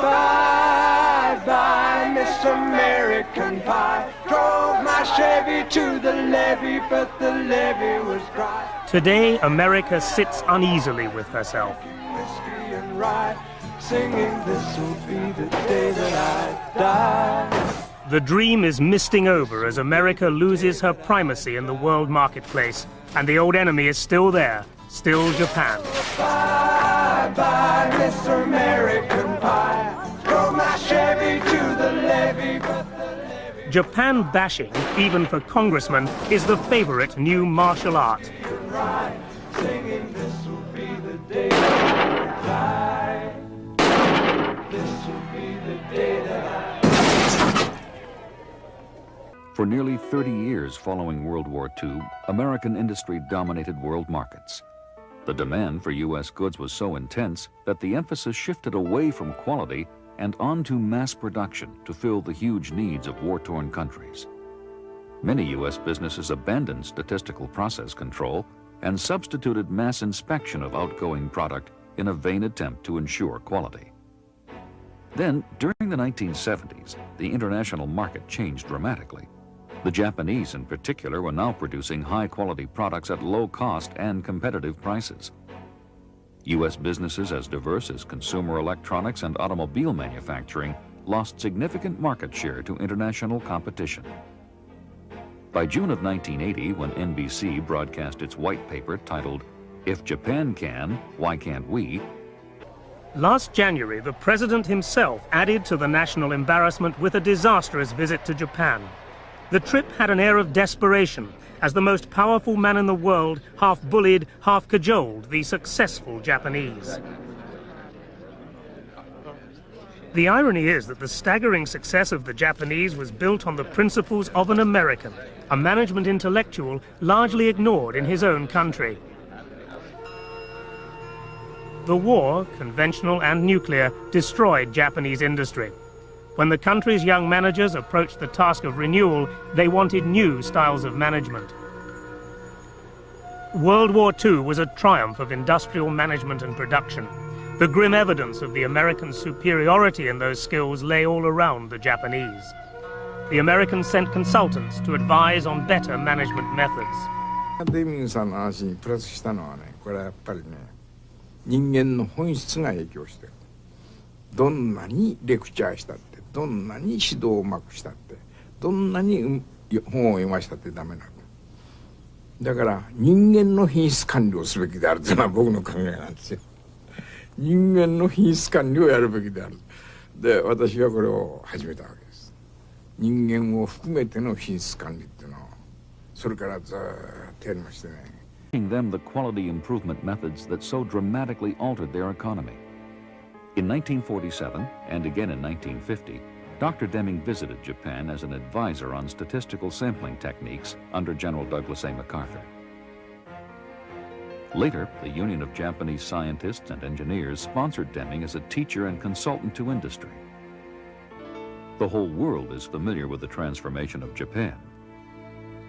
Bye-bye, Miss American Pie. Drove my Chevy to the levee, but the levee was dry. Today, America sits uneasily with herself. Whiskey and rye, singing, this will be the day that I die. The dream is misting over as America loses her primacy in the world marketplace, and the old enemy is still there, still Japan. Bye-bye, Miss American Pie. Drove my Chevy to the levee, but the levee... Japan bashing, even for congressmen, is the favorite new martial art. Singing, this will be the day that I die. This will be the day that I... For nearly 30 years following World War II, American industry dominated world markets. The demand for U.S. goods was so intense that the emphasis shifted away from quality and onto mass production to fill the huge needs of war-torn countries. Many U.S. businesses abandoned statistical process control and substituted mass inspection of outgoing product in a vain attempt to ensure quality. Then, during the 1970s, the international market changed dramatically. The Japanese, in particular, were now producing high-quality products at low cost and competitive prices. U.S. businesses as diverse as consumer electronics and automobile manufacturing lost significant market share to international competition. By June of 1980, when NBC broadcast its white paper titled, "If Japan Can, Why Can't We?" Last January, the president himself added to the national embarrassment with a disastrous visit to Japan. The trip had an air of desperation, as the most powerful man in the world half bullied, half cajoled the successful Japanese. The irony is that the staggering success of the Japanese was built on the principles of an American, a management intellectual largely ignored in his own country. The war, conventional and nuclear, destroyed Japanese industry. When the country's young managers approached the task of renewal, they wanted new styles of management. World War II was a triumph of industrial management and production. The grim evidence of the American superiority in those skills lay all around the Japanese. The Americans sent consultants to advise on better management methods. Deming さんの話にプラスしたのはね、これはやっぱりね、人間の本質が影響してる。どんなにレクチャーしたって、どんなに指導をうまくしたって、どんなに本を読ましたってダメなの。だから人間の品質管理をすべきであるというのは僕の考えなんですよ。人間の品質管理をやるべきである。で、私はこれを始めたわけです。人間を含めての品質管理っていうのをそれからずっとやりましてね。Teaching them the quality improvement methods that so dramatically altered their economy. In 1947 and again in 1950, Dr. Deming visited Japan as an advisor on statistical sampling techniques under General Douglas A. MacArthur. Later, the Union of Japanese Scientists and Engineers sponsored Deming as a teacher and consultant to industry. The whole world is familiar with the transformation of Japan.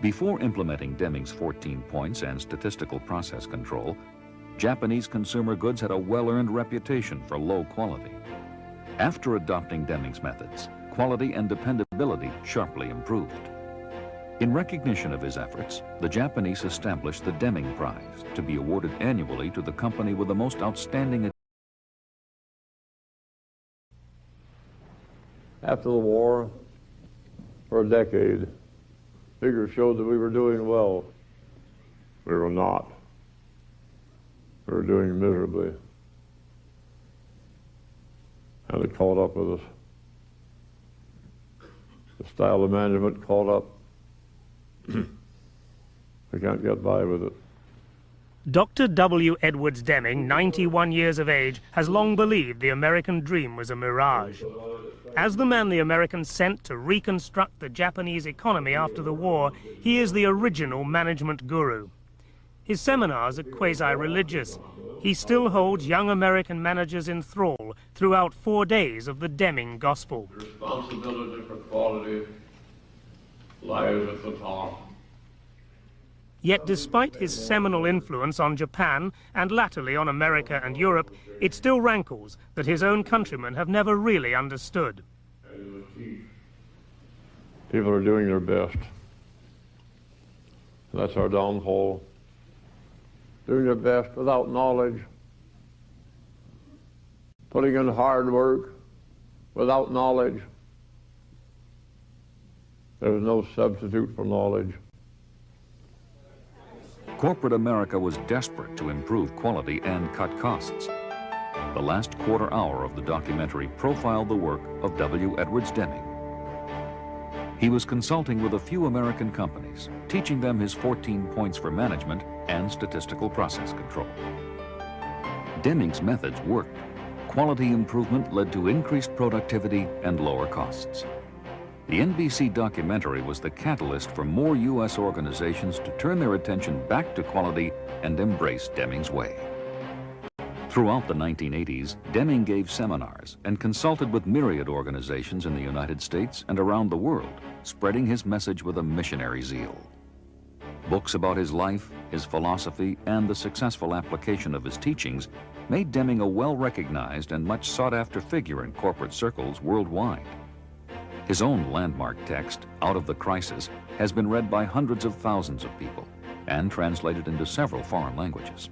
Before implementing Deming's 14 points and statistical process control, Japanese consumer goods had a well-earned reputation for low quality. After adopting Deming's methods, quality and dependability sharply improved. In recognition of his efforts, the Japanese established the Deming Prize to be awarded annually to the company with the most outstanding. After the war, for a decade, figures showed that we were doing well. We were not. We were doing miserably. And it caught up with us. The style of management caught up. We can't get by with it. Dr. W. Edwards Deming, 91 years of age, has long believed the American dream was a mirage. As the man the Americans sent to reconstruct the Japanese economy after the war, he is the original management guru. His seminars are quasi-religious. He still holds young American managers in thrall throughout 4 days of the Deming gospel. Responsibility for quality lies at the top. Yet despite his seminal influence on Japan and latterly on America and Europe, it still rankles that his own countrymen have never really understood. People are doing their best. That's our downfall. Doing their best without knowledge. Putting in hard work without knowledge. There's no substitute for knowledge. Corporate America was desperate to improve quality and cut costs. The last quarter hour of the documentary profiled the work of W. Edwards Deming. He was consulting with a few American companies, teaching them his 14 points for management and statistical process control. Deming's methods worked. Quality improvement led to increased productivity and lower costs. The NBC documentary was the catalyst for more U.S. organizations to turn their attention back to quality and embrace Deming's way. Throughout the 1980s, Deming gave seminars and consulted with myriad organizations in the United States and around the world, spreading his message with a missionary zeal. Books about his life, his philosophy, and the successful application of his teachings made Deming a well-recognized and much sought-after figure in corporate circles worldwide. His own landmark text, Out of the Crisis, has been read by hundreds of thousands of people and translated into several foreign languages.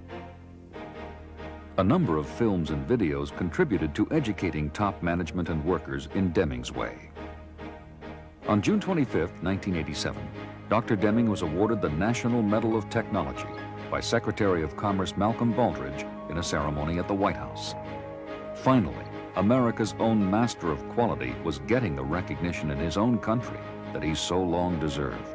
A number of films and videos contributed to educating top management and workers in Deming's way. On June 25, 1987, Dr. Deming was awarded the National Medal of Technology by Secretary of Commerce Malcolm Baldrige in a ceremony at the White House. Finally, America's own master of quality was getting the recognition in his own country that he so long deserved.